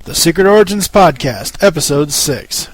The Secret Origins Podcast, Episode 6.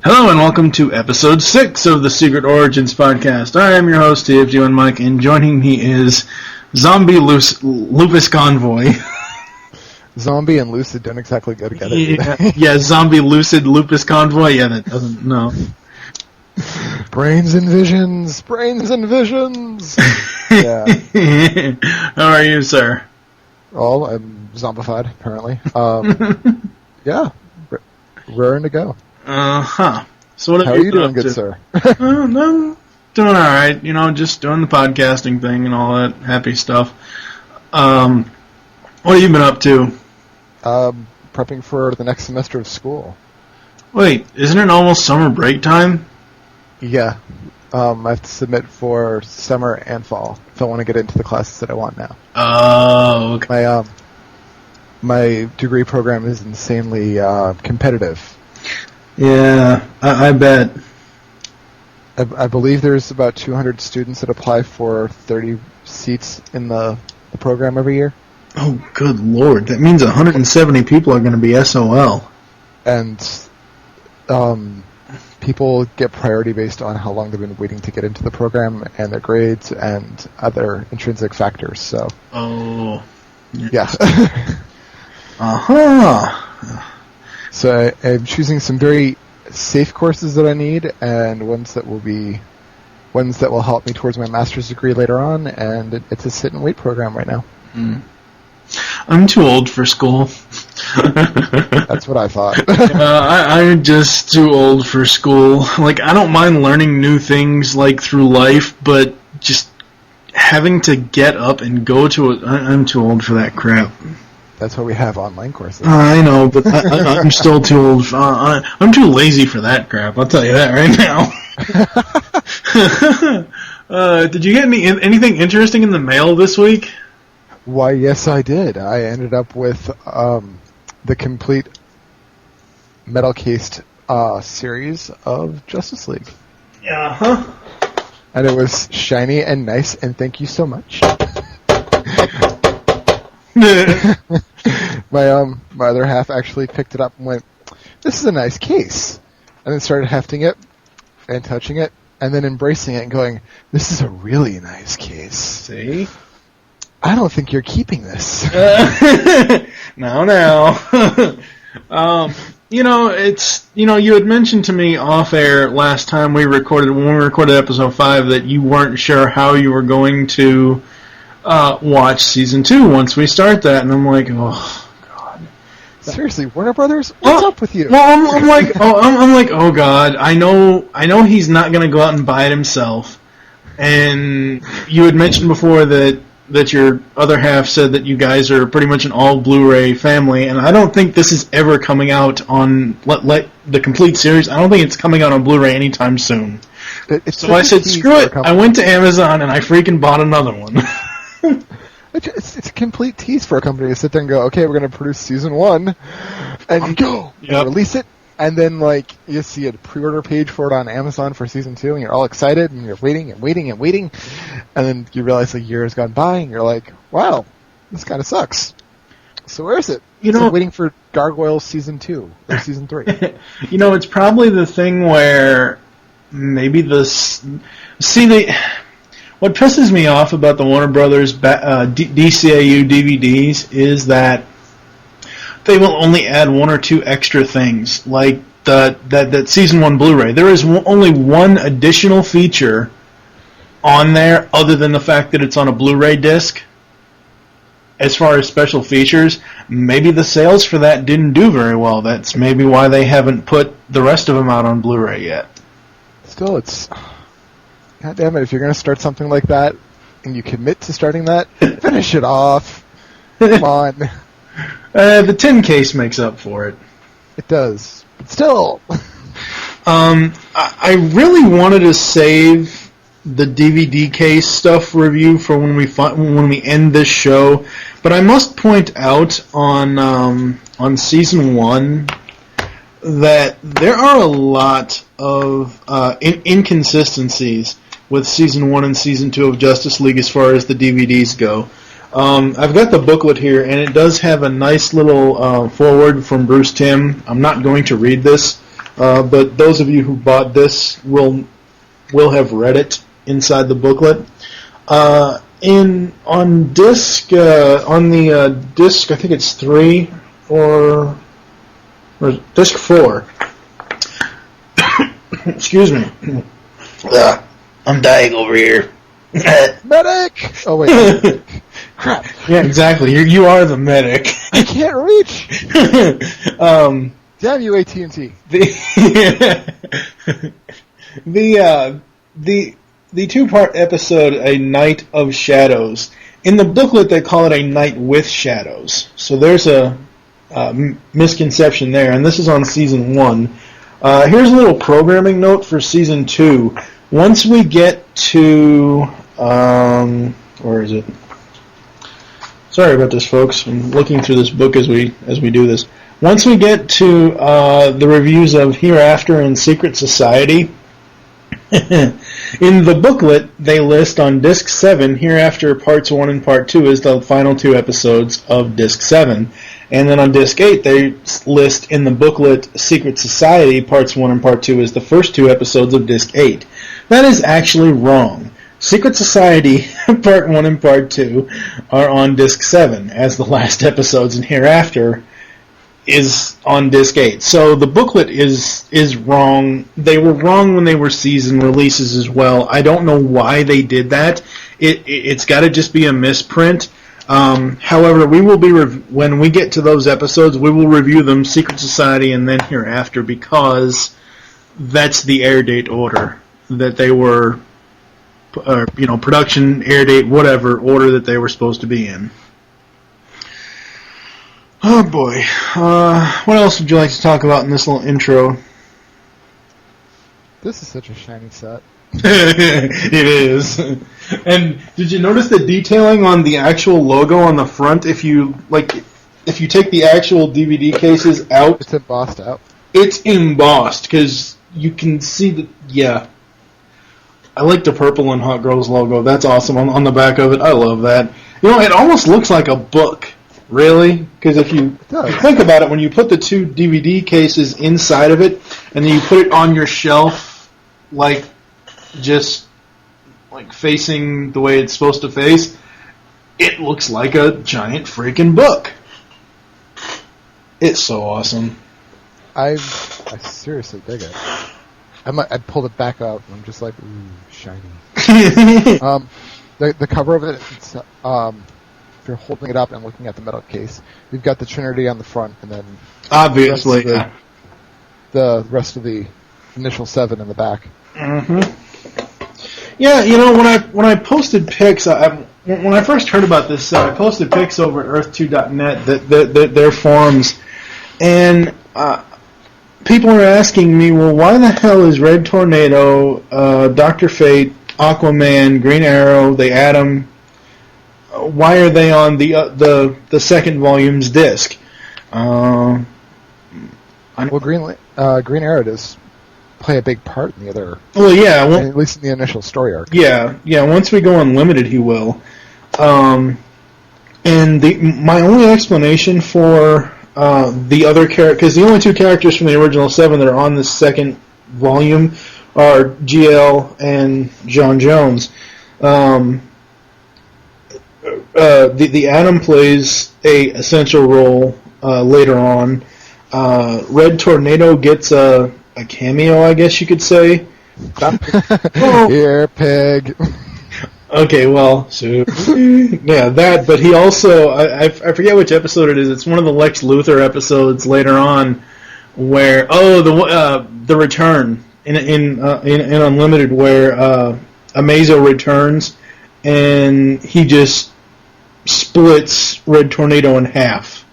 Hello and welcome to episode 6 of the Secret Origins Podcast. I am your host, TFG1Mike, and joining me is Zombie Lupis Convoy. Zombie and lucid don't exactly go together. Yeah, Zombie Lucid Lupis Convoy. Yeah, that doesn't, no. Brains and visions! Yeah. How are you, sir? Oh, I'm zombified, apparently. Yeah, raring to go. So what How are you doing, good sir? I'm doing alright, just doing the podcasting thing and all that happy stuff. What have you been up to? Prepping for the next semester of school. Wait, isn't it almost summer break time? Yeah. I have to submit for summer and fall if I want to get into the classes that I want now. Oh, okay. My degree program is insanely competitive. Yeah, I bet. I believe there's about 200 students that apply for 30 seats in the program every year. Oh, good lord. That means 170 people are going to be SOL. And people get priority based on how long they've been waiting to get into the program and their grades and other intrinsic factors. So. Oh. Yeah. Uh-huh. So I'm choosing some very safe courses that I need, and ones that will help me towards my master's degree later on. And it's a sit and wait program right now. Mm. I'm too old for school. That's what I thought. I'm just too old for school. Like, I don't mind learning new things through life, but just having to get up and go to it, I'm too old for that crap. That's why we have online courses. I know, but I'm still too old. I'm too lazy for that crap. I'll tell you that right now. Did you get anything interesting in the mail this week? Why, yes, I did. I ended up with the complete metal-cased series of Justice League. Yeah, huh? And it was shiny and nice, and thank you so much. My other half actually picked it up and went, "This is a nice case," and then started hefting it and touching it and then embracing it and going, "This is a really nice case." See? I don't think you're keeping this. No. You had mentioned to me off air last time when we recorded episode 5 that you weren't sure how you were going to watch season 2 once we start that, and I'm like, oh god. Seriously, Warner Brothers, what's up with you? Well, I'm like, oh god, I know he's not gonna go out and buy it himself. And you had mentioned before that your other half said that you guys are pretty much an all Blu-ray family, and I don't think this is ever coming out on the complete series. I don't think it's coming out on Blu-ray anytime soon. So I said, screw it. I went to Amazon and I freaking bought another one. It's a complete tease for a company to sit there and go, okay, we're going to produce season 1, and go and release it, and then you see a pre-order page for it on Amazon for season 2, and you're all excited, and you're waiting, and then you realize a year has gone by, and you're like, wow, this kind of sucks. So where is it? It's like waiting for Gargoyles season 2 or season 3. It's probably the thing where maybe what pisses me off about the Warner Brothers DCAU DVDs is that they will only add one or two extra things, like that Season 1 Blu-ray. There is only one additional feature on there other than the fact that it's on a Blu-ray disc. As far as special features, maybe the sales for that didn't do very well. That's maybe why they haven't put the rest of them out on Blu-ray yet. Still, it's... God damn it, if you're going to start something like that, and you commit to starting that, finish it off. Come on. The tin case makes up for it. It does. But still... I really wanted to save the DVD case stuff review for when we end this show, but I must point out on Season 1 that there are a lot of inconsistencies with Season 1 and Season 2 of Justice League as far as the DVDs go. I've got the booklet here, and it does have a nice little foreword from Bruce Timm. I'm not going to read this, but those of you who bought this will have read it inside the booklet. On disc, disc, I think it's 3 or disc 4. Excuse me. I'm dying over here. Medic! Oh, wait. Crap. Yeah, exactly. You are the medic. I can't reach! Damn you, AT&T. The two-part episode, A Night of Shadows. In the booklet, they call it A Night with Shadows. So there's a misconception there, and this is on Season 1. Here's a little programming note for Season 2. Once we get to... where is it? Sorry about this, folks. I'm looking through this book as we do this. Once we get to the reviews of Hereafter and Secret Society... In the booklet, they list on Disc 7, Hereafter Parts 1 and Part 2 is the final 2 episodes of Disc 7. And then on Disc 8, they list in the booklet Secret Society Parts 1 and Part 2 is the first 2 episodes of Disc 8. That is actually wrong. Secret Society Part 1 and Part 2 are on Disc 7 as the last episodes, and Hereafter is on Disc 8. So the booklet is wrong. They were wrong when they were season releases as well. I don't know why they did that. It's got to just be a misprint. However, we will be when we get to those episodes, we will review them, Secret Society and then Hereafter, because that's the air date order that they were, production, air date, whatever order that they were supposed to be in. Oh boy. What else would you like to talk about in this little intro? This is such a shiny set. It is. And did you notice the detailing on the actual logo on the front? If you take the actual DVD cases out, it's embossed out. It's embossed because you can see the I like the purple and Hot Girls logo. That's awesome on the back of it. I love that. It almost looks like a book. Really? Because if you think about it, when you put the 2 DVD cases inside of it, and then you put it on your shelf, just facing the way it's supposed to face, it looks like a giant freaking book. It's so awesome. I seriously dig it. I pulled it back up, and I'm just like, ooh, shiny. The cover of it, it's, if you're holding it up and looking at the metal case, you've got the Trinity on the front, and then obviously the rest of the initial 7 in the back. Mm-hmm. Yeah, when I posted pics, when I first heard about this, I posted pics over at Earth2.net, their forums, and people are asking me, well, why the hell is Red Tornado, Dr. Fate, Aquaman, Green Arrow, the Atom, why are they on the second volume's disc? Well, Green Arrow does play a big part in the other. Well, yeah, at least in the initial story arc. Yeah. Once we go unlimited, he will. And my only explanation for the other character, because the only 2 characters from the original 7 that are on this second volume are GL and John Jones. The Atom plays a essential role later on. Red Tornado gets a cameo, I guess you could say. Here, pig. Okay, well, so yeah, that. But he also, I forget which episode it is. It's one of the Lex Luthor episodes later on, where the return in Unlimited, where Amazo returns and he just splits Red Tornado in half.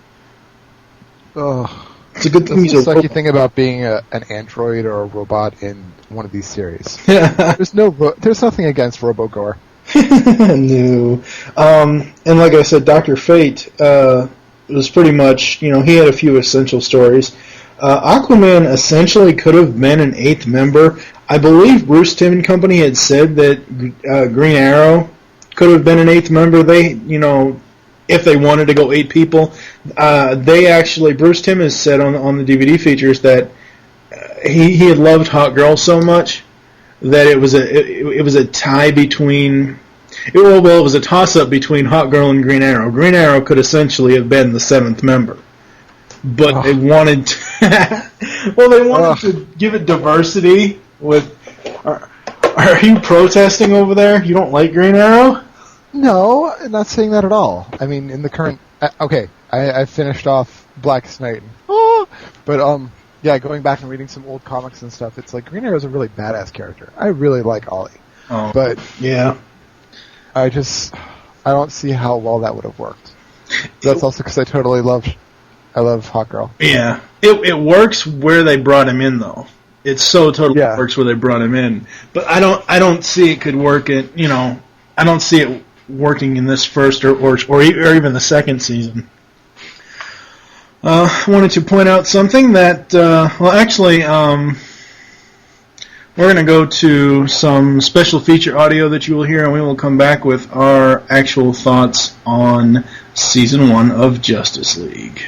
Oh. It's a good thing That's the sucky thing about being an android or a robot in one of these series. There's nothing against RoboGore. No. And like I said, Dr. Fate was pretty much, he had a few essential stories. Aquaman essentially could have been an 8th member. I believe Bruce Timm and company had said that Green Arrow could have been an 8th member. They, if they wanted to go 8 people. Bruce Timm has said on the DVD features that he had loved Hawkgirl so much that it was a tie between it was a toss-up between Hawkgirl and Green Arrow. Green Arrow could essentially have been the 7th member, but they wanted to give it diversity. Are you protesting over there? You don't like Green Arrow? No, I'm not saying that at all. I mean, in the current... I finished off Blackest Night. But, going back and reading some old comics and stuff, it's like Green Arrow's a really badass character. I really like Ollie. Oh, but yeah. I don't see how well that would have worked. That's also because I love Hawkgirl. Yeah. It works where they brought him in, though. It so totally works where they brought him in. But I don't see it could work at, I don't see it working in this first or even the second season. I wanted to point out something that, we're going to go to some special feature audio that you will hear, and we will come back with our actual thoughts on Season 1 of Justice League.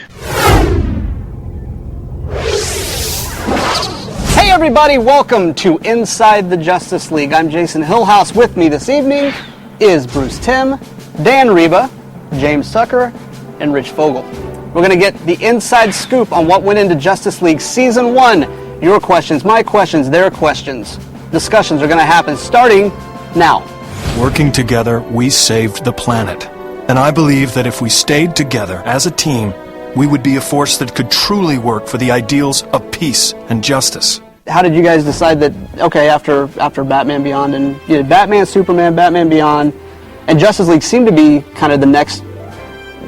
Hey everybody, welcome to Inside the Justice League. I'm Jason Hillhouse. With me this evening is Bruce Timm, Dan Reba, James Tucker, and Rich Fogel. We're going to get the inside scoop on what went into Justice League Season 1. Your questions, my questions, their questions. Discussions are going to happen starting now. Working together, we saved the planet. And I believe that if we stayed together as a team, we would be a force that could truly work for the ideals of peace and justice. How did you guys decide that, after Batman Beyond, and you did Batman, Superman, Batman Beyond, and Justice League seemed to be kind of the next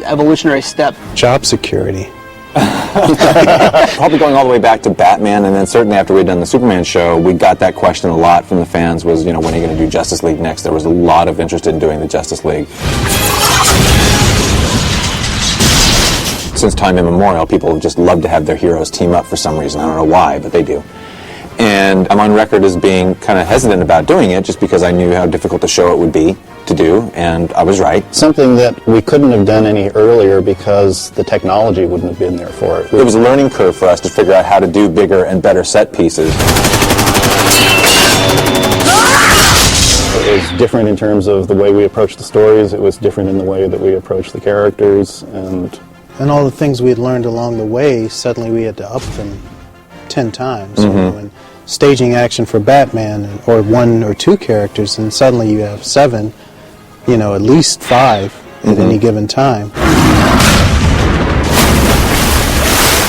evolutionary step? Job security. Probably going all the way back to Batman, and then certainly after we'd done the Superman show, we got that question a lot from the fans was, when are you going to do Justice League next? There was a lot of interest in doing the Justice League. Since time immemorial, people have just loved to have their heroes team up for some reason. I don't know why, but they do. And I'm on record as being kind of hesitant about doing it just because I knew how difficult the show it would be to do, and I was right. Something that we couldn't have done any earlier because the technology wouldn't have been there for it. It was a learning curve for us to figure out how to do bigger and better set pieces. It was different in terms of the way we approached the stories. It was different in the way that we approached the characters, and all the things we had learned along the way, suddenly we had to up them 10 times. Mm-hmm. And staging action for Batman, or 1 or 2 characters, and suddenly you have 7, at least 5 at any given time.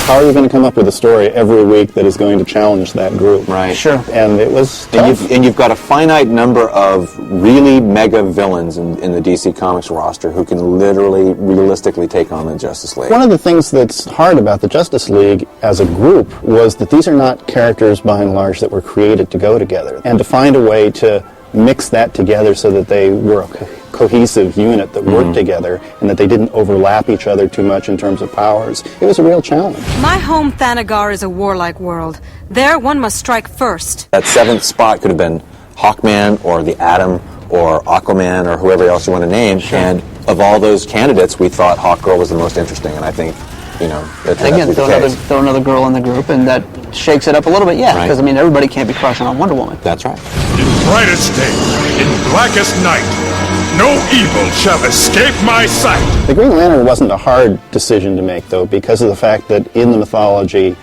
How are you going to come up with a story every week that is going to challenge that group? Right. Sure. And it was tough. And you've got a finite number of really mega villains in the DC Comics roster who can literally, realistically take on the Justice League. One of the things that's hard about the Justice League as a group was that these are not characters, by and large, that were created to go together. And to find a way to mix that together so that they were a cohesive unit that worked together and that they didn't overlap each other too much in terms of powers, it was a real challenge. My home Thanagar is a warlike world. There one must strike first. That 7th spot could have been Hawkman or the Atom or Aquaman or whoever else you want to name. Sure. And of all those candidates, we thought Hawkgirl was the most interesting, and I think, Again, throw another girl in the group, and that shakes it up a little bit, because, Right. Everybody can't be crushing on Wonder Woman. That's right. In brightest day, in blackest night, No evil shall escape my sight. The Green Lantern wasn't a hard decision to make, though, because of the fact that in the mythology,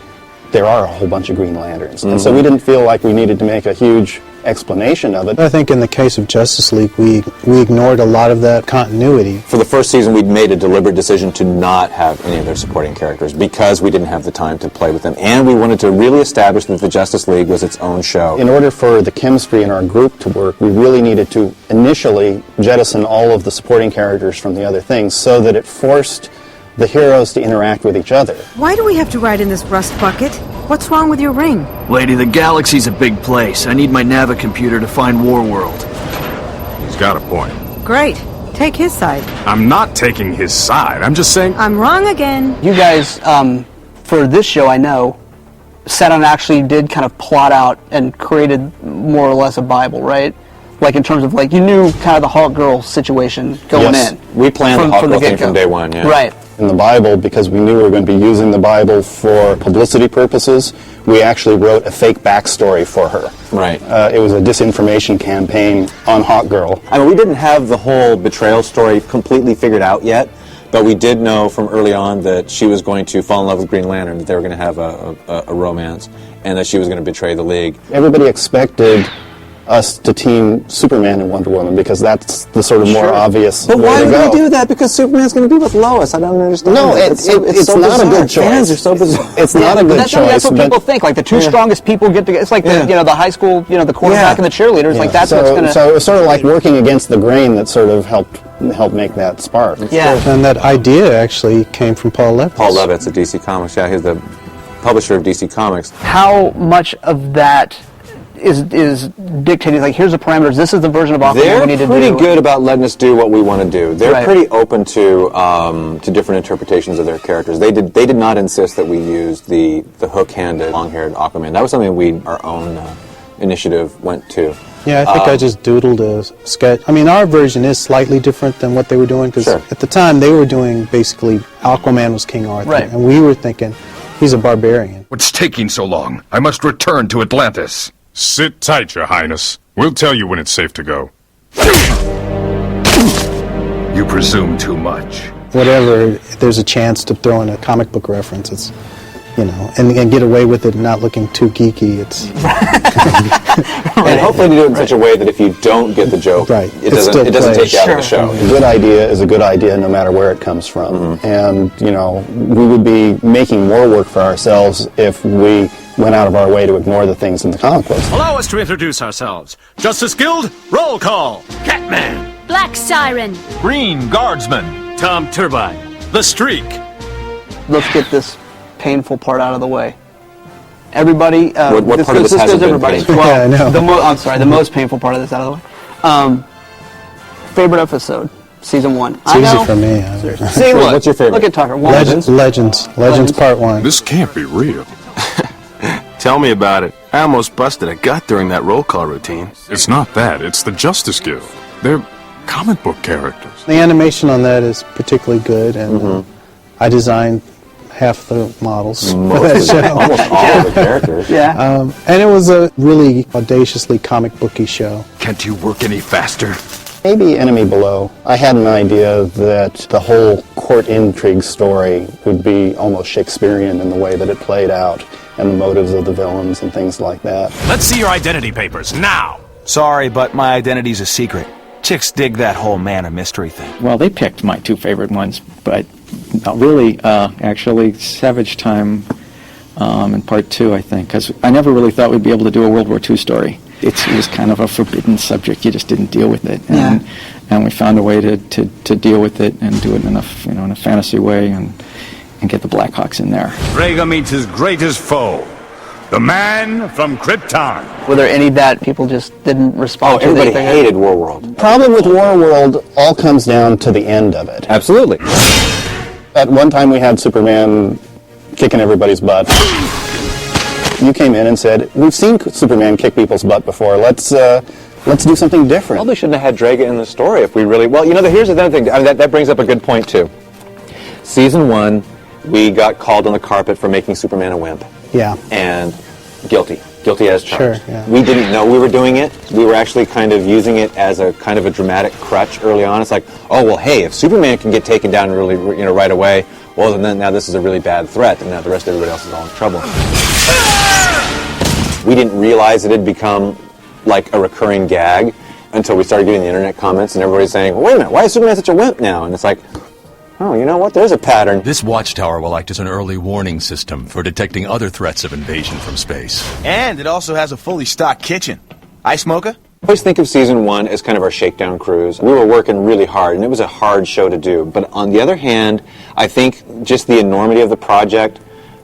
there are a whole bunch of Green Lanterns. And so we didn't feel like we needed to make a huge explanation of it. I think in the case of Justice League, we ignored a lot of that continuity. For the first season, we'd made a deliberate decision to not have any of their supporting characters because we didn't have the time to play with them, and we wanted to really establish that the Justice League was its own show. In order for the chemistry in our group to work, we really needed to initially jettison all of the supporting characters from the other things so that it forced the heroes to interact with each other. Why do we have to ride in this rust bucket? What's wrong with your ring? Lady, the galaxy's a big place. I need my Navicomputer to find Warworld. He's got a point. Great. Take his side. I'm not taking his side. I'm just saying... I'm wrong again. You guys, for this show, I know, sat down and actually did kind of plot out and created more or less a Bible, right? Like in terms of like, you knew kind of the Hawk Girl situation going in. We planned the Hawk Girl thing from day one, yeah. Right. In the Bible, because we knew we were going to be using the Bible for publicity purposes, we actually wrote a fake backstory for her. Right. It was a disinformation campaign on Hawk Girl. I mean, we didn't have the whole betrayal story completely figured out yet, but we did know from early on that she was going to fall in love with Green Lantern, that they were going to have a romance, and that she was going to betray the League. Everybody expected us to team Superman and Wonder Woman because that's the sort of more obvious way to go. But why did we do that? Because Superman's going to be with Lois. I don't understand. No, it's so not a good choice. Fans are so bizarre. It's not a good choice. That's what people think. Like the two strongest people get together. It's like the the high school, the quarterback and the cheerleaders. Like that's what's going to. So it was sort of like working against the grain that sort of helped make that spark. Yeah. And that idea actually came from Paul Levitz. Paul Levitz at DC Comics. Yeah, he's the publisher of DC Comics. How much of that is dictated, like, here's the parameters, this is the version of Aquaman we need to do? They're pretty good about letting us do what we want to do. They're Right. pretty open to different interpretations of their characters. They did not insist that we use the hook-handed, long-haired Aquaman. That was something our own initiative went to. Yeah, I think I just doodled a sketch. I mean, our version is slightly different than what they were doing, because at the time they were doing basically Aquaman was King Arthur, Right. and we were thinking he's a barbarian. What's taking so long? I must return to Atlantis. Sit tight, Your Highness. We'll tell you when it's safe to go. You presume too much. Whatever, if there's a chance to throw in a comic book reference, it's, and get away with it and not looking too geeky, it's... And hopefully to do it in such a way that if you don't get the joke, it doesn't take you out of the show. A good idea is a good idea no matter where it comes from. And, we would be making more work for ourselves if we went out of our way to ignore the things in the comic books. Allow us to introduce ourselves. Justice Guild, roll call. Catman. Black Siren. Green Guardsman. Tom Turbine. The Streak. Let's get this painful part out of the way. Everybody, what part of this hasn't been painful? Well, Yeah, I know. I'm sorry, the most painful part of this out of the way. Favorite episode, season 1. It's easy for me. See, look, what's your favorite? Look at Tucker. Legends Part 1. This can't be real. Tell me about it. I almost busted a gut during that roll call routine. It's not that. It's the Justice Guild. They're comic book characters. The animation on that is particularly good, and I designed half the models for that show. Almost all of the characters. Yeah. And it was a really audaciously comic booky show. Can't you work any faster? Maybe Enemy Below. I had an idea that the whole court intrigue story would be almost Shakespearean in the way that it played out, and the motives of the villains and things like that. Let's see your identity papers, now! Sorry, but my identity's a secret. Chicks dig that whole man of mystery thing. Well, they picked my two favorite ones, but really, actually, Savage Time in Part 2, I think, because I never really thought we'd be able to do a World War II story. It was kind of a forbidden subject. You just didn't deal with it, and we found a way to deal with it and do it in a fantasy way and get the Blackhawks in there. Rega meets his greatest foe, the man from Krypton. Were there any that people just didn't respond to? Everybody hated Warworld. Problem with Warworld all comes down to the end of it. Absolutely. At one time we had Superman kicking everybody's butt. You came in and said, we've seen Superman kick people's butt before, let's do something different. Probably shouldn't have had Draga in the story if we really... Well, here's another thing. That brings up a good point, too. Season 1, we got called on the carpet for making Superman a wimp. Yeah. And guilty. Guilty as charged. Sure, yeah. We didn't know we were doing it. We were actually kind of using it as a kind of a dramatic crutch early on. It's like, oh, well, hey, if Superman can get taken down really, right away, well, then now this is a really bad threat, and now the rest of everybody else is all in trouble. We didn't realize it had become like a recurring gag until we started getting the internet comments and everybody's saying, well, wait a minute, why is Superman such a wimp now? And it's like, oh, you know what? There's a pattern. This watchtower will act as an early warning system for detecting other threats of invasion from space. And it also has a fully stocked kitchen. Ice mocha? I always think of season 1 as kind of our shakedown cruise. We were working really hard, and it was a hard show to do. But on the other hand, I think just the enormity of the project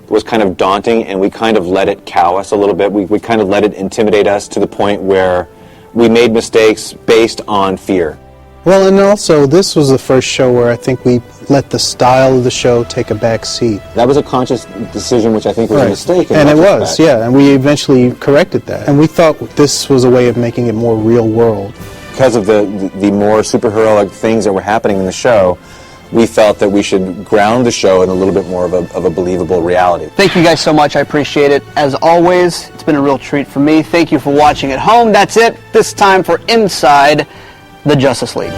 was kind of daunting, and we kind of let it cow us a little bit. We kind of let it intimidate us to the point where we made mistakes based on fear. Well, and also, this was the first show where I think we let the style of the show take a back seat. That was a conscious decision, which I think was a mistake. And it was, yeah, and we eventually corrected that. And we thought this was a way of making it more real world. Because of the more superheroic things that were happening in the show, we felt that we should ground the show in a little bit more of a believable reality. Thank you guys so much. I appreciate it. As always, it's been a real treat for me. Thank you for watching at home. That's it. This time for Inside the Justice League.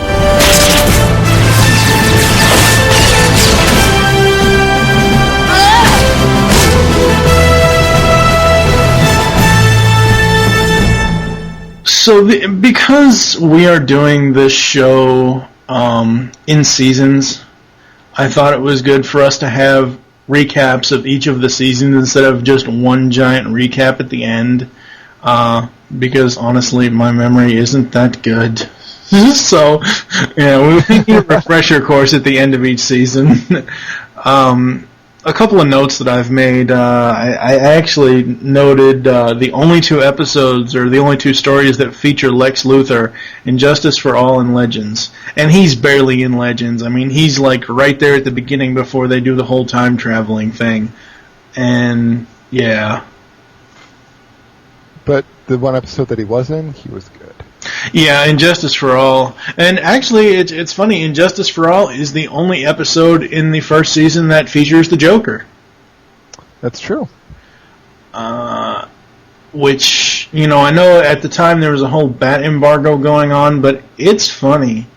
So because we are doing this show in seasons, I thought it was good for us to have recaps of each of the seasons instead of just one giant recap at the end, because honestly my memory isn't that good. So yeah, we need a refresher course at the end of each season. A couple of notes that I've made. I actually noted the only 2 episodes, or the only 2 stories that feature Lex Luthor in Justice for All and Legends. And he's barely in Legends. I mean, he's like right there at the beginning before they do the whole time traveling thing. And yeah. But the one episode that he was in, he was good. Yeah, Injustice for All. And actually, it's funny, Injustice for All is the only episode in the first season that features the Joker. That's true. Which, I know at the time there was a whole bat embargo going on, but it's funny,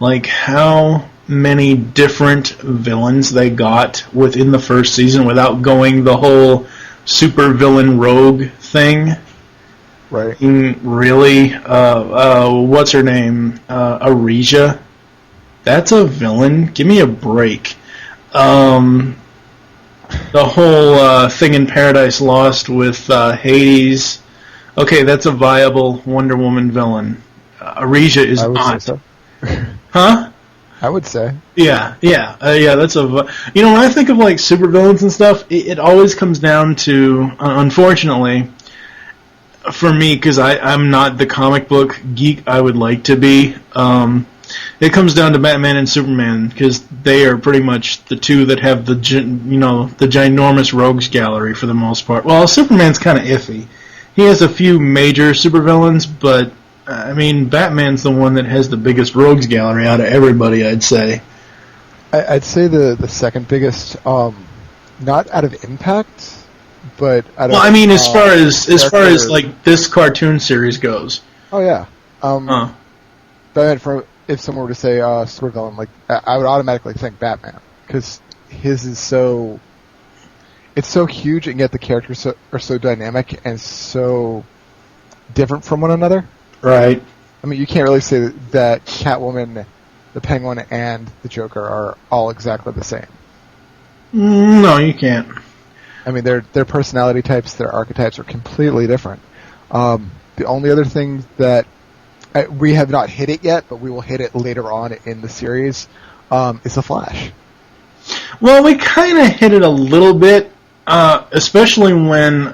like, how many different villains they got within the first season without going the whole super villain rogue thing. Right. Really? What's her name? Aresia? That's a villain? Give me a break. The whole thing in Paradise Lost with Hades. Okay, that's a viable Wonder Woman villain. Aresia is I would not. say so. Huh? I would say. Yeah. That's a. When I think of like supervillains and stuff, it always comes down to, unfortunately, for me, because I'm not the comic book geek I would like to be, it comes down to Batman and Superman, because they are pretty much the 2 that have the ginormous rogues gallery for the most part. Well, Superman's kind of iffy. He has a few major supervillains, but I mean, Batman's the one that has the biggest rogues gallery out of everybody, I'd say. I'd say the second biggest, not out of impact, but out of, well, I mean, as far as like this cartoon series goes. Oh yeah. But if someone were to say supervillain, like I would automatically think Batman, because his is so. It's so huge, and yet the characters are so dynamic and so different from one another. Right. I mean, you can't really say that Catwoman, the Penguin, and the Joker are all exactly the same. No, you can't. I mean, their personality types, their archetypes are completely different. The only other thing that we have not hit it yet, but we will hit it later on in the series, is the Flash. Well, we kind of hit it a little bit, especially when,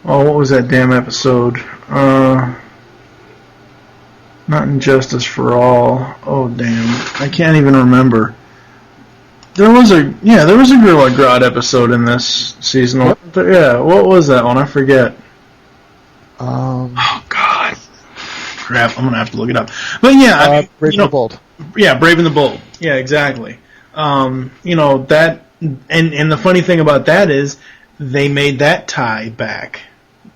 what was that damn episode? Not Injustice for All. Oh, damn. I can't even remember. There was a Gorilla Grodd episode in this season. Yep. But yeah, what was that one? I forget. Oh God, crap! I'm gonna have to look it up. But yeah, Brave and the Bold. Yeah, Brave and the Bold. Yeah, exactly. That, and the funny thing about that is, they made that tie back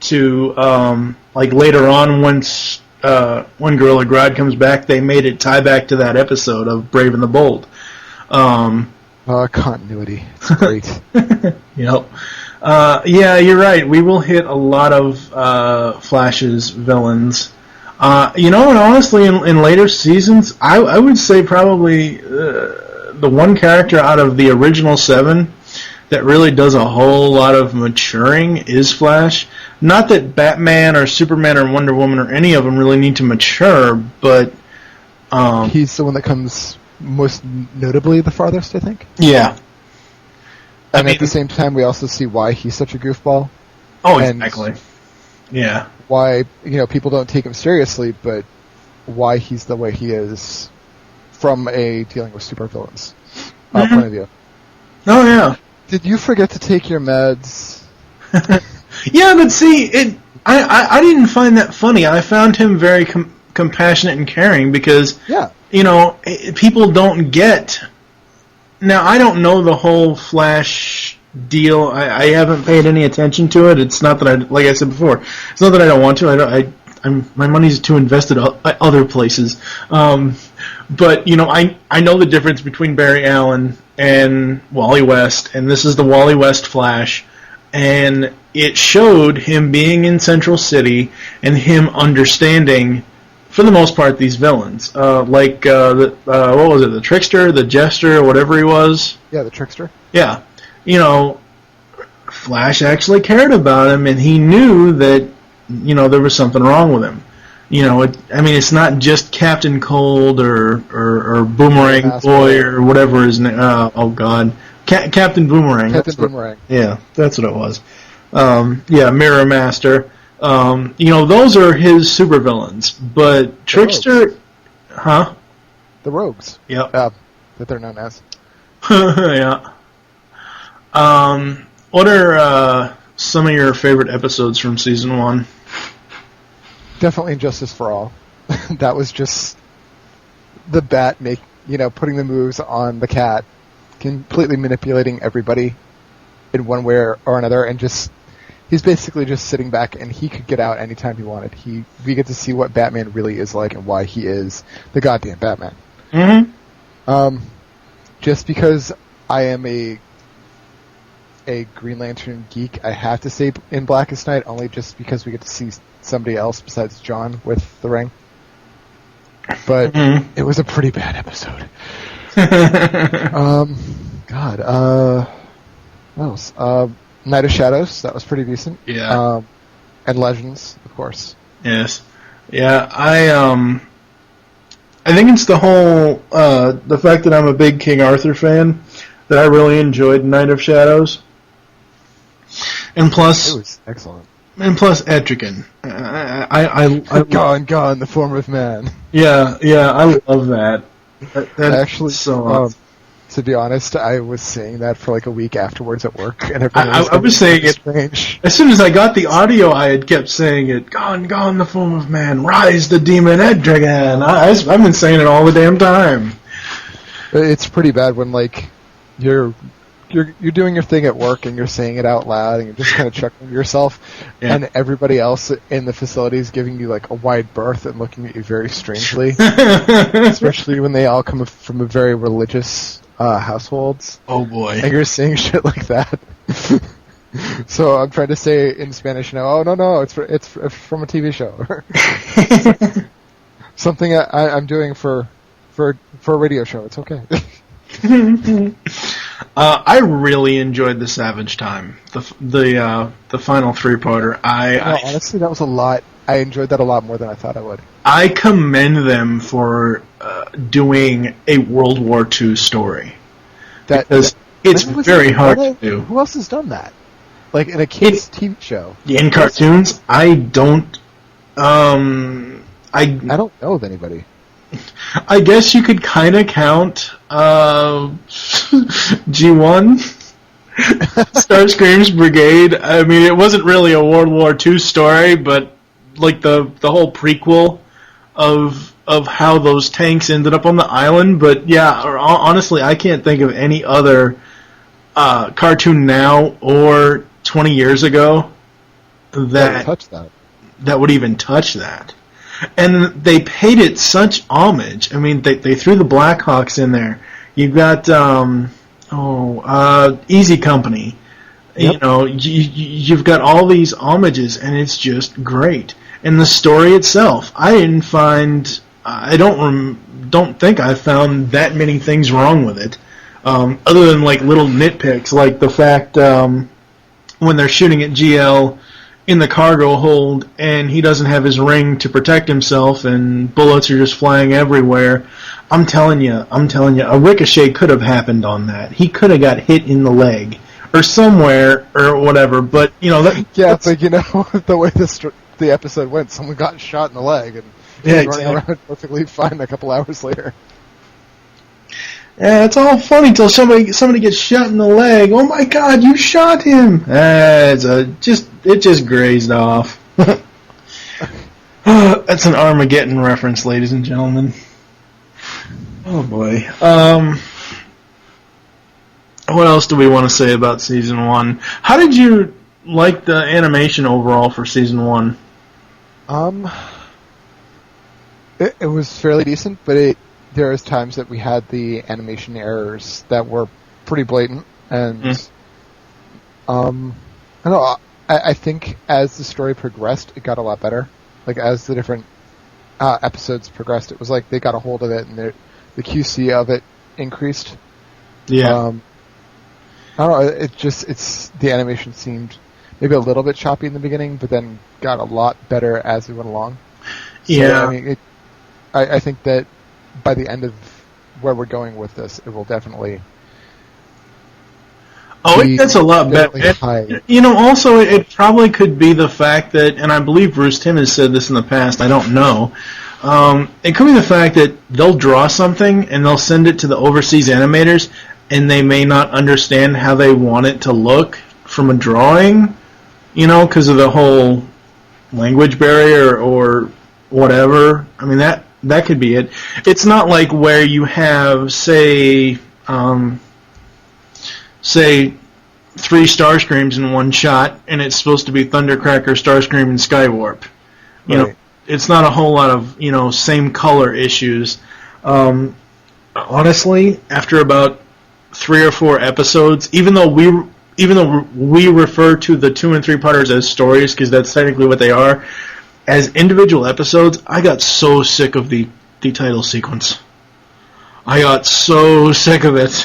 to like later on once when Gorilla Grodd comes back, they made it tie back to that episode of Brave and the Bold. Continuity. It's great. Yep. Yeah, you're right. We will hit a lot of Flash's villains. And honestly, in later seasons, I would say probably the one character out of the original 7 that really does a whole lot of maturing is Flash. Not that Batman or Superman or Wonder Woman or any of them really need to mature, but he's the one that comes most notably the farthest, I think. Yeah. And at the same time, we also see why he's such a goofball. Oh, exactly. Yeah. Why people don't take him seriously, but why he's the way he is from a dealing with supervillains point of view. Oh yeah. Did you forget to take your meds? Yeah, but see, I didn't find that funny. I found him very compassionate and caring because people don't get. Now I don't know the whole Flash deal. I haven't paid any attention to it. It's not that like I said before, it's not that I don't want to. My money's too invested at other places. But I know the difference between Barry Allen and Wally West, and this is the Wally West Flash, and it showed him being in Central City and him understanding, for the most part, these villains. What was it? The Trickster, the Jester, whatever he was. Yeah, the Trickster. Yeah. Flash actually cared about him, and he knew that, there was something wrong with him. It's not just Captain Cold or Boomerang Boy or whatever his name. Oh God, Captain Boomerang. Captain Boomerang. Yeah, that's what it was. Mirror Master. Those are his supervillains. But Trickster, The Rogues. Yep. That they're known as. Yeah. What are some of your favorite episodes from season 1? Definitely Injustice for All. That was just the Bat putting the moves on the Cat, completely manipulating everybody in one way or another, and he's basically just sitting back, and he could get out anytime he wanted. We get to see what Batman really is like and why he is the goddamn Batman. Mm-hmm. Just because I am a Green Lantern geek, I have to say in Blackest Night, only just because we get to see somebody else besides John with the ring. But it was a pretty bad episode. What else? Night of Shadows, that was pretty decent. Yeah. And Legends, of course. Yes. Yeah, I think it's the whole, the fact that I'm a big King Arthur fan, that I really enjoyed Night of Shadows. And plus... It was excellent. And plus Etrigan. Gone, the form of man. Yeah, I love that. Actually, so awesome. To be honest, I was saying that for like a week afterwards at work, and I was saying it strange. As soon as I got the audio. I had kept saying it. Gone, the form of man. Rise, the demon Etrigan. I've been saying it all the damn time. It's pretty bad when you're doing your thing at work and you're saying it out loud and you're just kind of chuckling to yourself, and everybody else in the facility is giving you a wide berth and looking at you very strangely, especially when they all come from a very religious households. Oh boy! And you're saying shit like that. So I'm trying to say in Spanish now. Oh no, it's from a TV show. Something I'm doing for a radio show. It's okay. I really enjoyed the Savage Time, the final 3-parter. Honestly, that was a lot. I enjoyed that a lot more than I thought I would. I commend them for doing a World War II story, because it's very hard to do. Who else has done that? In a kids' TV show. In cartoons, I don't. I don't know of anybody. I guess you could kind of count G1, Starscream's Brigade. I mean, it wasn't really a World War II story, but the whole prequel of how those tanks ended up on the island. But yeah, honestly, I can't think of any other cartoon now or 20 years ago that would even touch that. And they paid it such homage. I mean, they threw the Blackhawks in there. You've got Easy Company. Yep. You know, you've got all these homages, and it's just great. And the story itself, I don't think I found that many things wrong with it, other than like little nitpicks, like the fact when they're shooting at GL in the cargo hold, and he doesn't have his ring to protect himself, and bullets are just flying everywhere. I'm telling you, a ricochet could have happened on that. He could have got hit in the leg or somewhere or whatever. But you know, but you know the way the episode went, someone got shot in the leg, and he was running around perfectly fine a couple hours later. Yeah, it's all funny till somebody gets shot in the leg. Oh my God, you shot him! It just grazed off. That's an Armageddon reference, ladies and gentlemen. Oh boy. What else do we want to say about Season 1? How did you like the animation overall for Season 1? It was fairly decent, but there was times that we had the animation errors that were pretty blatant, and I don't know. I think as the story progressed, it got a lot better. Like as the different episodes progressed, it was like they got a hold of it, and the QC of it increased. Yeah. I don't know. The animation seemed maybe a little bit choppy in the beginning, but then got a lot better as we went along. So, yeah. I mean, I think that by the end of where we're going with this, it will definitely. Oh, it gets a lot better. You know, also, it probably could be the fact that, and I believe Bruce Timm has said this in the past, I don't know, it could be the fact that they'll draw something and they'll send it to the overseas animators, and they may not understand how they want it to look from a drawing, you know, because of the whole language barrier or whatever. I mean, that could be it. It's not like where you have, say 3 Starscreams in one shot, and it's supposed to be Thundercracker, Starscream, and Skywarp. You know, it's not a whole lot of, you know, same color issues. Honestly, after about 3 or 4 episodes, even though we refer to the 2 and 3 parters as stories, because that's technically what they are, as individual episodes, I got so sick of the title sequence. I got so sick of it.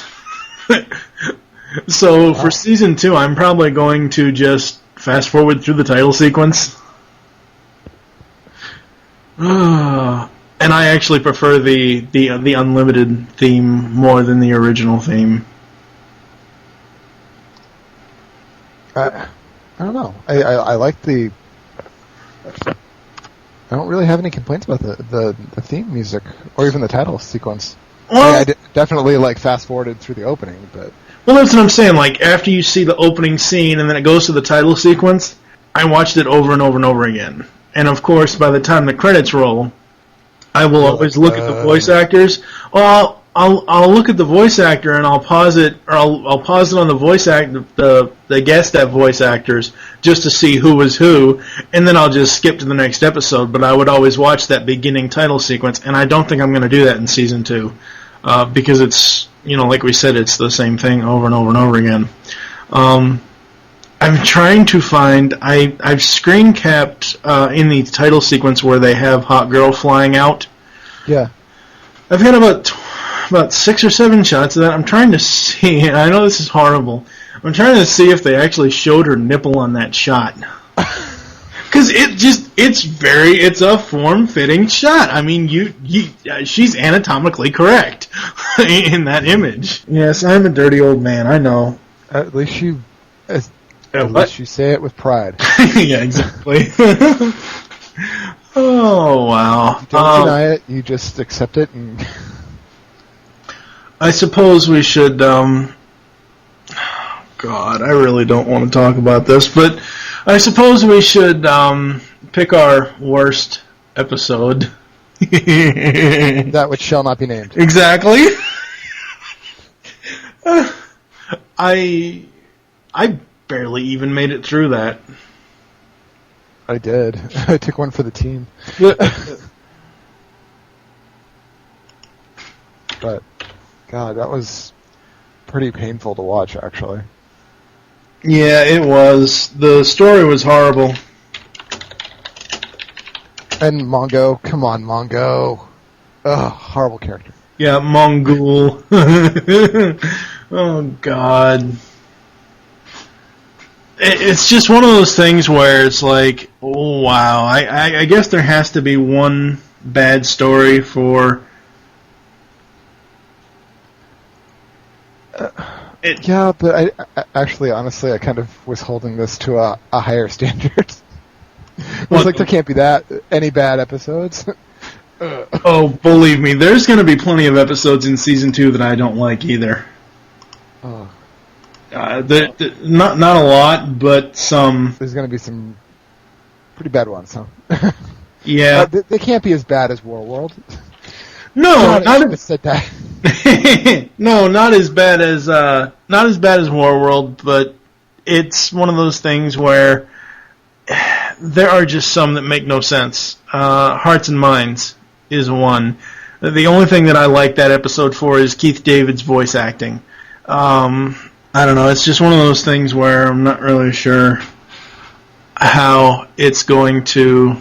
So for Season 2, I'm probably going to just fast forward through the title sequence. And I actually prefer the unlimited theme more than the original theme. I don't know. I like the. I don't really have any complaints about the theme music or even the title sequence. Well, I definitely like fast forwarded through the opening, but. Well, that's what I'm saying. Like after you see the opening scene and then it goes to the title sequence, I watched it over and over and over again. And of course, by the time the credits roll, I will always look at the voice actors. Well, I'll look at the voice actor and I'll pause it, or I'll pause it on the voice the guest voice actors just to see who was who, and then I'll just skip to the next episode. But I would always watch that beginning title sequence, and I don't think I'm going to do that in Season 2 because it's, you know, like we said, it's the same thing over and over and over again. I'm trying to find. I've screen capped in the title sequence where they have Hot Girl flying out. Yeah, I've had about 6 or 7 shots of that. I'm trying to see. And I know this is horrible. I'm trying to see if they actually showed her nipple on that shot. Because it's a form-fitting shot. I mean, she's anatomically correct in that image. Yes, I'm a dirty old man. I know. At least you say it with pride. Yeah, exactly. Oh wow! You don't deny it. You just accept it. And I suppose we should. God, I really don't want to talk about this, but I suppose we should pick our worst episode. That which shall not be named. Exactly. I barely even made it through that. I did. I took one for the team. But, God, that was pretty painful to watch, actually. Yeah, it was. The story was horrible. And Mongo, come on, Mongo. Ugh, horrible character. Yeah, Mongol. Oh, God. It's just one of those things where it's like, oh, wow. I guess there has to be one bad story for... Yeah, but I actually, honestly, I kind of was holding this to a higher standard. It was like, there can't be any bad episodes. Oh, believe me, there's going to be plenty of episodes in Season 2 that I don't like either. Oh. Not a lot, but some. There's going to be some pretty bad ones, huh? Yeah. They can't be as bad as Warworld. No, not said that. No, not as bad as Warworld, but it's one of those things where there are just some that make no sense. Hearts and Minds is one. The only thing that I like that episode for is Keith David's voice acting. I don't know, it's just one of those things where I'm not really sure how it's going to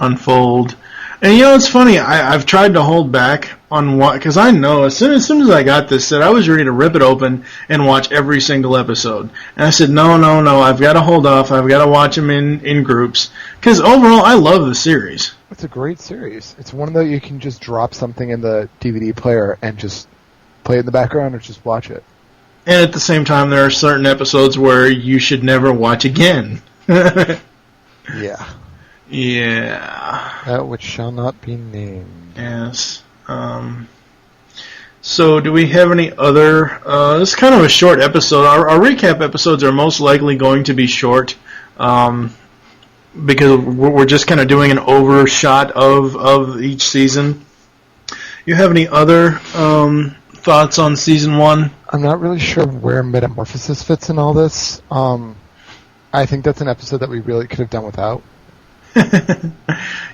unfold. And it's funny, I've tried to hold back on what, because I know as soon as I got this set, I was ready to rip it open and watch every single episode. And I said, no, I've got to hold off, I've got to watch them in groups. Because overall, I love the series. It's a great series. It's one that you can just drop something in the DVD player and just play it in the background or just watch it. And at the same time, there are certain episodes where you should never watch again. Yeah. Yeah. That which shall not be named. Yes. So do we have any other... this is kind of a short episode. Our recap episodes are most likely going to be short because we're just kind of doing an overshot of each season. You have any other thoughts on Season 1? I'm not really sure where Metamorphosis fits in all this. I think that's an episode that we really could have done without.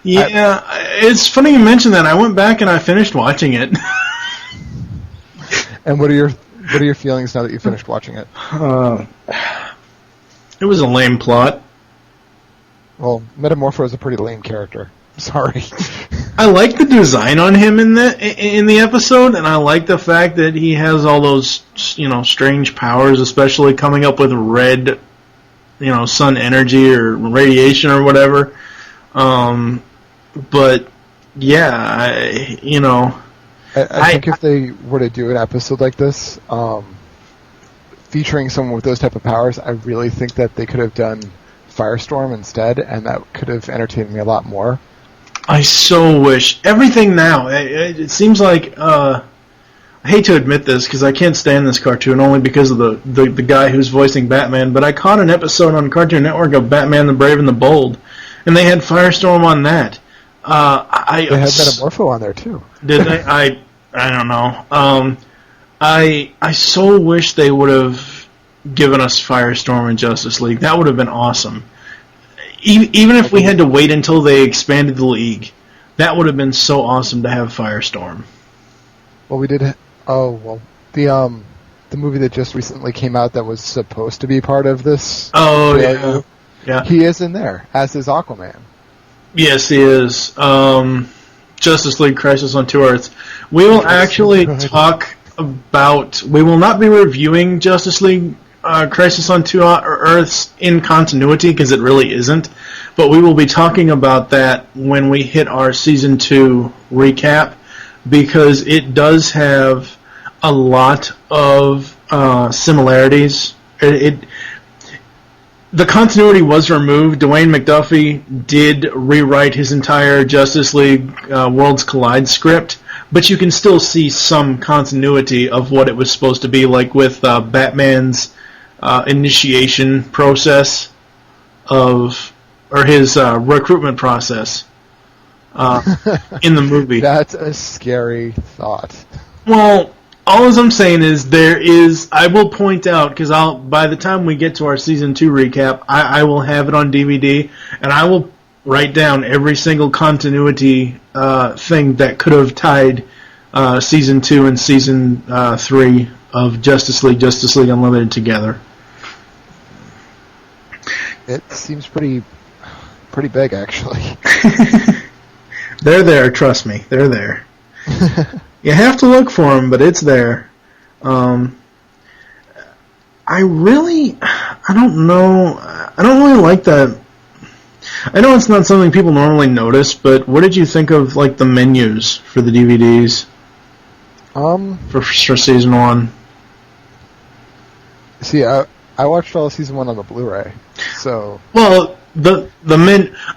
Yeah, it's funny you mention that. I went back and I finished watching it. And what are your feelings now that you finished watching it? It was a lame plot. Well, Metamorpho is a pretty lame character. Sorry. I like the design on him in the episode, and I like the fact that he has all those strange powers, especially coming up with red, sun energy or radiation or whatever. But yeah, I think if they were to do an episode like this, featuring someone with those type of powers, I really think that they could have done Firestorm instead, and that could have entertained me a lot more. I so wish. Everything now, it seems like, I hate to admit this because I can't stand this cartoon only because of the guy who's voicing Batman, but I caught an episode on Cartoon Network of Batman the Brave and the Bold, and they had Firestorm on that. They had Metamorpho on there too. Did they? I don't know. I so wish they would have given us Firestorm in Justice League. That would have been awesome. Even if we had to wait until they expanded the league, that would have been so awesome to have Firestorm. Well, we did. The movie that just recently came out that was supposed to be part of this. Oh yeah. He is in there, as is Aquaman. Yes, he is. Justice League Crisis on Two Earths. We will actually talk about... We will not be reviewing Justice League Crisis on Two Earths in continuity, because it really isn't. But we will be talking about that when we hit our Season 2 recap, because it does have a lot of similarities. The continuity was removed. Dwayne McDuffie did rewrite his entire Justice League Worlds Collide script, but you can still see some continuity of what it was supposed to be, like with Batman's initiation process or his recruitment process in the movie. That's a scary thought. Well, all I'm saying is I will point out, because by the time we get to our Season 2 recap, I will have it on DVD, and I will write down every single continuity thing that could have tied Season 2 and Season 3 of Justice League Unlimited together. It seems pretty big, actually. They're there, trust me. They're there. You have to look for them, but it's there. I don't know. I don't really like that. I know it's not something people normally notice, but what did you think of like the menus for the DVDs? For Season 1. See, I watched all of Season 1 on the Blu-ray, so... Well,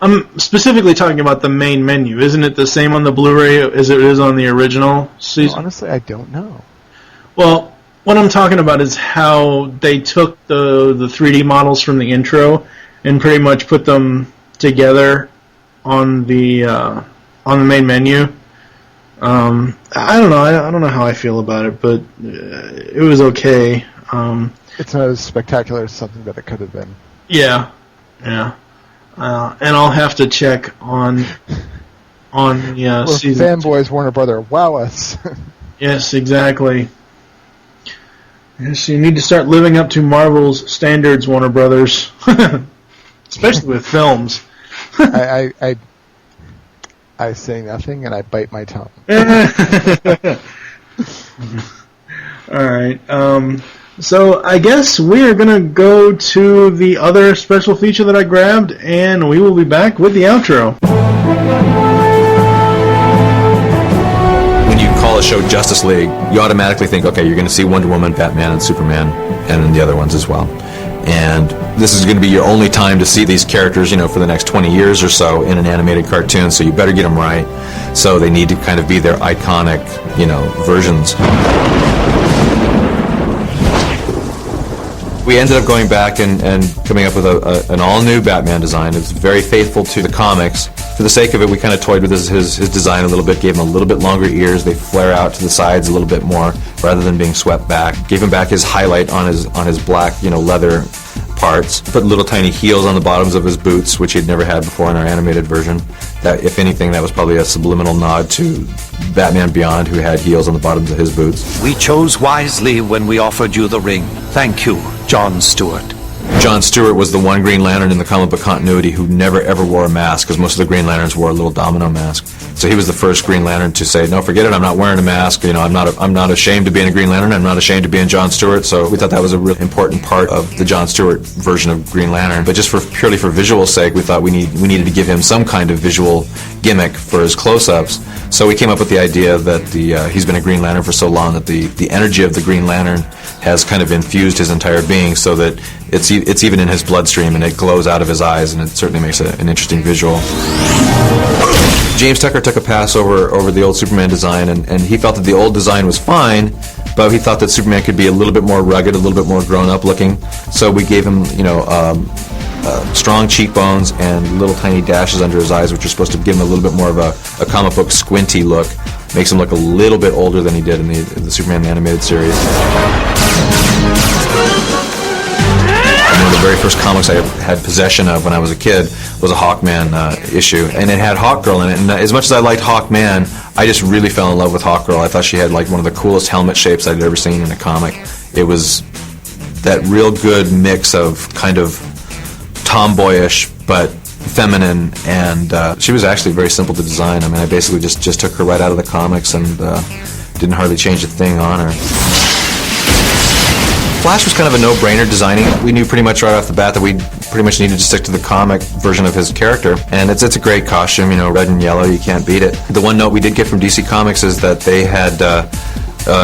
I'm specifically talking about the main menu. Isn't it the same on the Blu-ray as it is on the original season? Well, honestly, I don't know. Well, what I'm talking about is how they took the 3D models from the intro and pretty much put them together on the main menu. I don't know. I don't know how I feel about it, but it was okay. It's not as spectacular as something that it could have been. Yeah. And I'll have to check on season. Fanboys, Warner Brother, wow us. Yes, exactly. Yes, you need to start living up to Marvel's standards, Warner Brothers, especially with films. I say nothing and I bite my tongue. All right. So I guess we are going to go to the other special feature that I grabbed, and we will be back with the outro. When you call a show Justice League, you automatically think, okay, you're going to see Wonder Woman, Batman, and Superman, and then the other ones as well. And this is going to be your only time to see these characters, for the next 20 years or so in an animated cartoon, so you better get them right. So they need to kind of be their iconic, versions. We ended up going back and coming up with an all-new Batman design. It was very faithful to the comics. For the sake of it, we kind of toyed with his design a little bit, gave him a little bit longer ears. They flare out to the sides a little bit more rather than being swept back. Gave him back his highlight on his black, leather parts. Put little tiny heels on the bottoms of his boots, which he'd never had before in our animated version. That, if anything, that was probably a subliminal nod to Batman Beyond, who had heels on the bottoms of his boots. We chose wisely when we offered you the ring. Thank you, John Stewart. John Stewart was the one Green Lantern in the comic book continuity who never ever wore a mask, because most of the Green Lanterns wore a little domino mask. So he was the first Green Lantern to say, no, forget it, I'm not wearing a mask. I'm not ashamed of being a Green Lantern. I'm not ashamed of being John Stewart. So we thought that was a really important part of the John Stewart version of Green Lantern. But just purely for visual sake, we thought we needed to give him some kind of visual gimmick for his close-ups. So we came up with the idea that he's been a Green Lantern for so long that the energy of the Green Lantern has kind of infused his entire being, so that it's even in his bloodstream and it glows out of his eyes, and it certainly makes an interesting visual. James Tucker took a pass over the old Superman design, and he felt that the old design was fine, but he thought that Superman could be a little bit more rugged, a little bit more grown-up looking. So we gave him, strong cheekbones and little tiny dashes under his eyes, which are supposed to give him a little bit more of a comic book squinty look. Makes him look a little bit older than he did in the Superman the Animated Series. One of the very first comics I had possession of when I was a kid was a Hawkman issue, and it had Hawkgirl in it. And as much as I liked Hawkman, I just really fell in love with Hawkgirl. I thought she had like one of the coolest helmet shapes I'd ever seen in a comic. It was that real good mix of kind of tomboyish but feminine, and she was actually very simple to design. I mean, I basically just took her right out of the comics and didn't hardly change a thing on her. Flash was kind of a no-brainer designing. We knew pretty much right off the bat that we pretty much needed to stick to the comic version of his character, and it's a great costume, red and yellow, you can't beat it. The one note we did get from DC Comics is that they had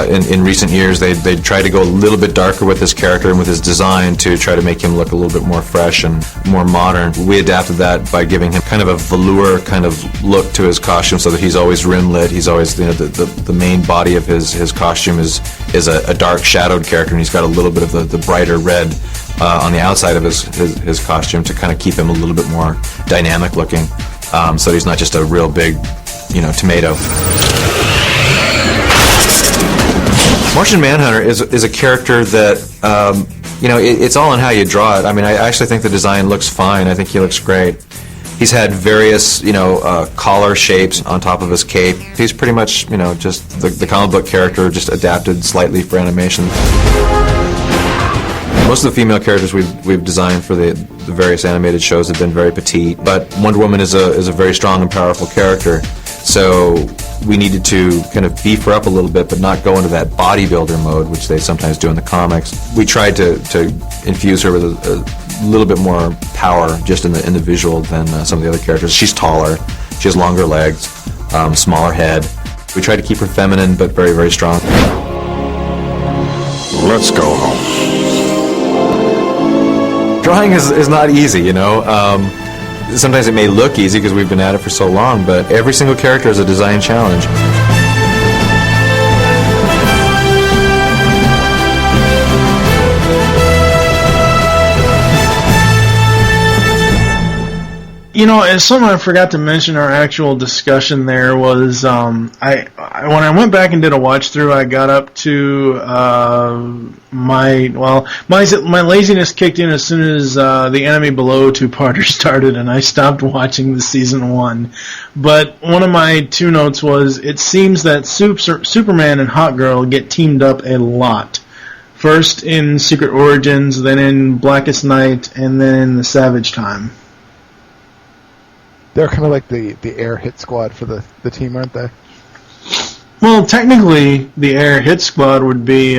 in recent years, they tried to go a little bit darker with his character and with his design to try to make him look a little bit more fresh and more modern. We adapted that by giving him kind of a velour kind of look to his costume, so that he's always rim-lit. He's always, the main body of his costume is a dark shadowed character, and he's got a little bit of the brighter red on the outside of his costume to kind of keep him a little bit more dynamic looking, so he's not just a real big, tomato. Martian Manhunter is a character that, it's all in how you draw it. I mean, I actually think the design looks fine. I think he looks great. He's had various, collar shapes on top of his cape. He's pretty much, just the comic book character, just adapted slightly for animation. Most of the female characters we've designed for the various animated shows have been very petite, but Wonder Woman is a very strong and powerful character. So we needed to kind of beef her up a little bit, but not go into that bodybuilder mode, which they sometimes do in the comics. We tried to infuse her with a little bit more power just in the visual than some of the other characters. She's taller, she has longer legs, smaller head. We tried to keep her feminine, but very, very strong. Let's go home. Drawing is not easy, Sometimes it may look easy because we've been at it for so long, but every single character is a design challenge. As something I forgot to mention, our actual discussion there was, when I went back and did a watch through, I got up to my laziness kicked in as soon as the Enemy Below two-parter started, and I stopped watching the season 1. But one of my 2 notes was, it seems that Superman and Hawkgirl get teamed up a lot. First in Secret Origins, then in Blackest Night, and then in the Savage Time. They're kind of like the air hit squad for the team, aren't they? Well, technically, the air hit squad would be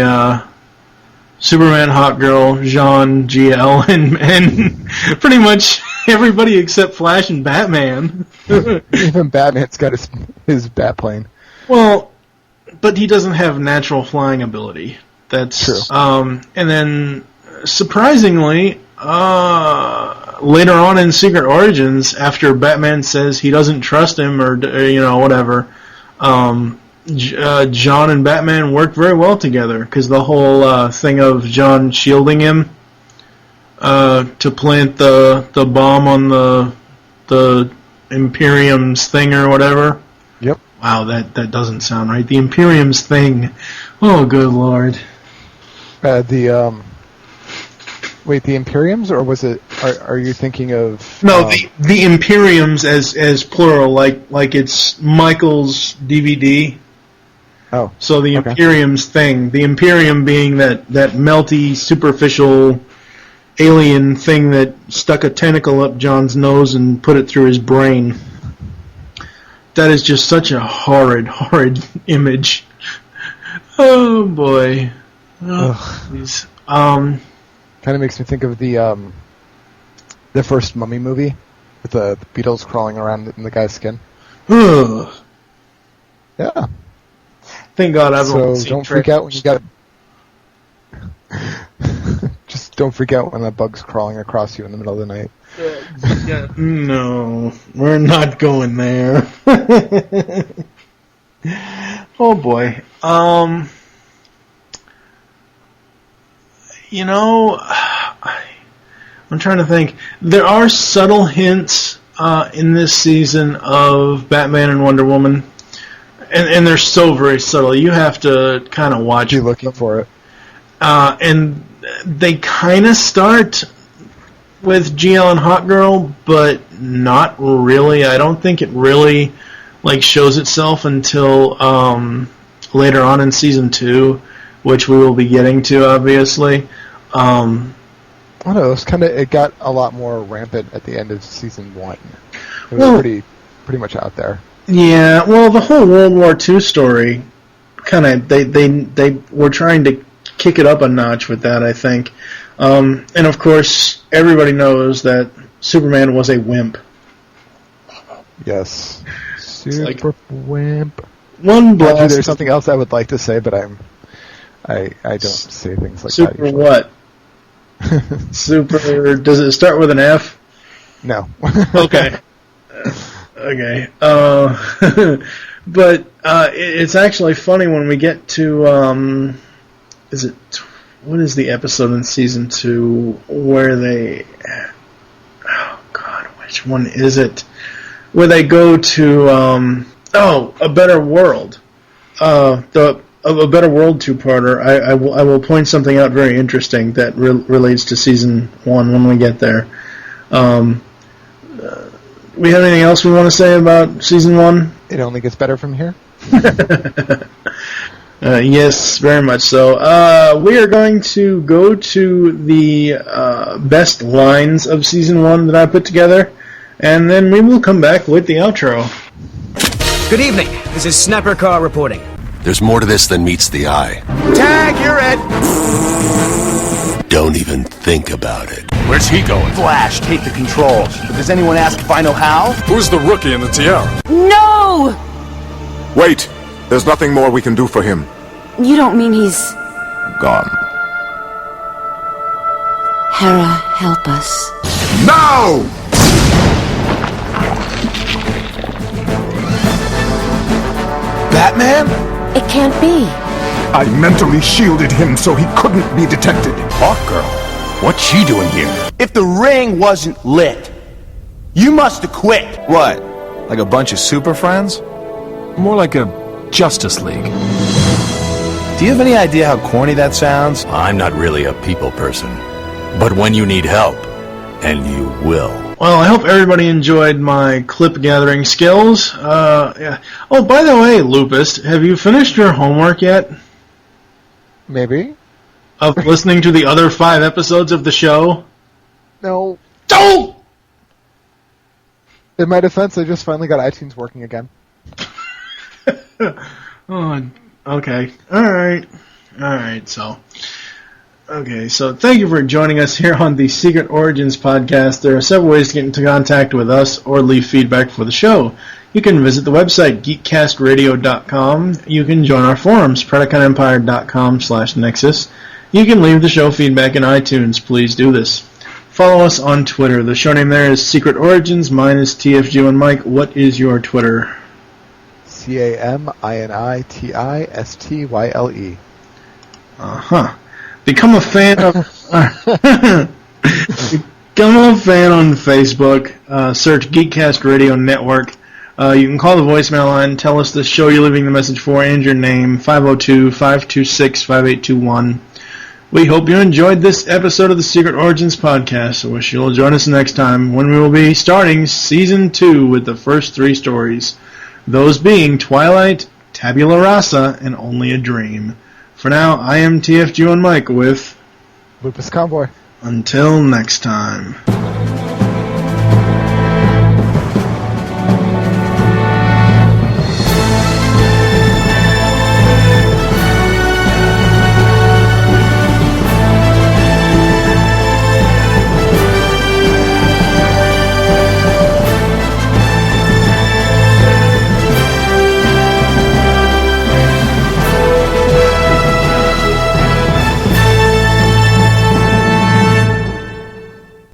Superman, Hawkgirl, Jean, GL, and pretty much everybody except Flash and Batman. Even Batman's got his Batplane. Well, but he doesn't have natural flying ability. That's true. And then, surprisingly, later on in Secret Origins, after Batman says he doesn't trust him or whatever, John and Batman work very well together because the whole thing of John shielding him to plant the bomb on the Imperium's thing or whatever. Yep. Wow, that doesn't sound right. The Imperium's thing. Oh, good lord. Wait, the Imperiums, or was it? Are you thinking of? No, the Imperiums as plural, like it's Michael's DVD. Oh. So the Imperium's thing. The Imperium being that melty, superficial alien thing that stuck a tentacle up John's nose and put it through his brain. That is just such a horrid image. Oh boy. Please. Kind of makes me think of the first Mummy movie with the beetles crawling around in the guy's skin. Ugh. Yeah. Thank God everyone's seen seen don't freak out when you got. Just don't freak out when that bug's crawling across you in the middle of the night. Yeah. No, we're not going there. Oh boy. I'm trying to think. There are subtle hints in this season of Batman and Wonder Woman, and they're so very subtle. You have to kind of watch. Be looking for it. And they kind of start with GL and Hawkgirl, but not really. I don't think it really shows itself until later on in season 2, which we will be getting to, obviously. I don't know, it got a lot more rampant at the end of season 1. It was pretty much out there. Yeah, well, the whole World War II story, they were trying to kick it up a notch with that, I think. And of course, everybody knows that Superman was a wimp. Yes. Super wimp. One blast. There's something else I would like to say, but I don't say things like Super that usually. What? Super. Does it start with an F? No. Okay. Okay. But it's actually funny when we get to what is the episode in season 2 where they? Oh God, which one is it? Where they go to A Better World. The a Better World two-parter, I will point something out very interesting that relates to Season 1 when we get there. We have anything else we want to say about Season 1? It only gets better from here. Yes, very much so. We are going to go to the best lines of Season 1 that I put together, and then we will come back with the outro. Good evening. This is Snapper Carr reporting. There's more to this than meets the eye. Tag, you're it! Don't even think about it. Where's he going? Flash, take the controls. But does anyone ask if I know how? Who's the rookie in the tiara? No! Wait! There's nothing more we can do for him. You don't mean he's... Gone. Hera, help us. No! Batman? It can't be. I mentally shielded him so he couldn't be detected. Hawkgirl? What's she doing here? If the ring wasn't lit, you must have quit. What? Like a bunch of super friends? More like a Justice League. Do you have any idea how corny that sounds? I'm not really a people person. But when you need help, and you will. Well, I hope everybody enjoyed my clip gathering skills. Yeah. Oh, by the way, Lupus, have you finished your homework yet? Maybe. Of listening to the other 5 episodes of the show? No. Don't! In my defense, I just finally got iTunes working again. Oh, okay. Alright, so thank you for joining us here on the Secret Origins podcast. There are several ways to get into contact with us or leave feedback for the show. You can visit the website, geekcastradio.com. You can join our forums, PredicaneEmpire.com/Nexus. You can leave the show feedback in iTunes. Please do this. Follow us on Twitter. The show name there is Secret Origins. Mine is TFG1Mike. What is your Twitter? CAMINITISTYLE. Uh-huh. Become a fan of... Become a fan on Facebook. Search Geekcast Radio Network. You can call the voicemail line, tell us the show you're leaving the message for, and your name, 502-526-5821. We hope you enjoyed this episode of the Secret Origins podcast. I wish you'll join us next time when we will be starting Season 2 with the first 3 stories. Those being Twilight, Tabula Rasa, and Only a Dream. For now, I am TFG1Mike with... Lupis Convoy. Until next time.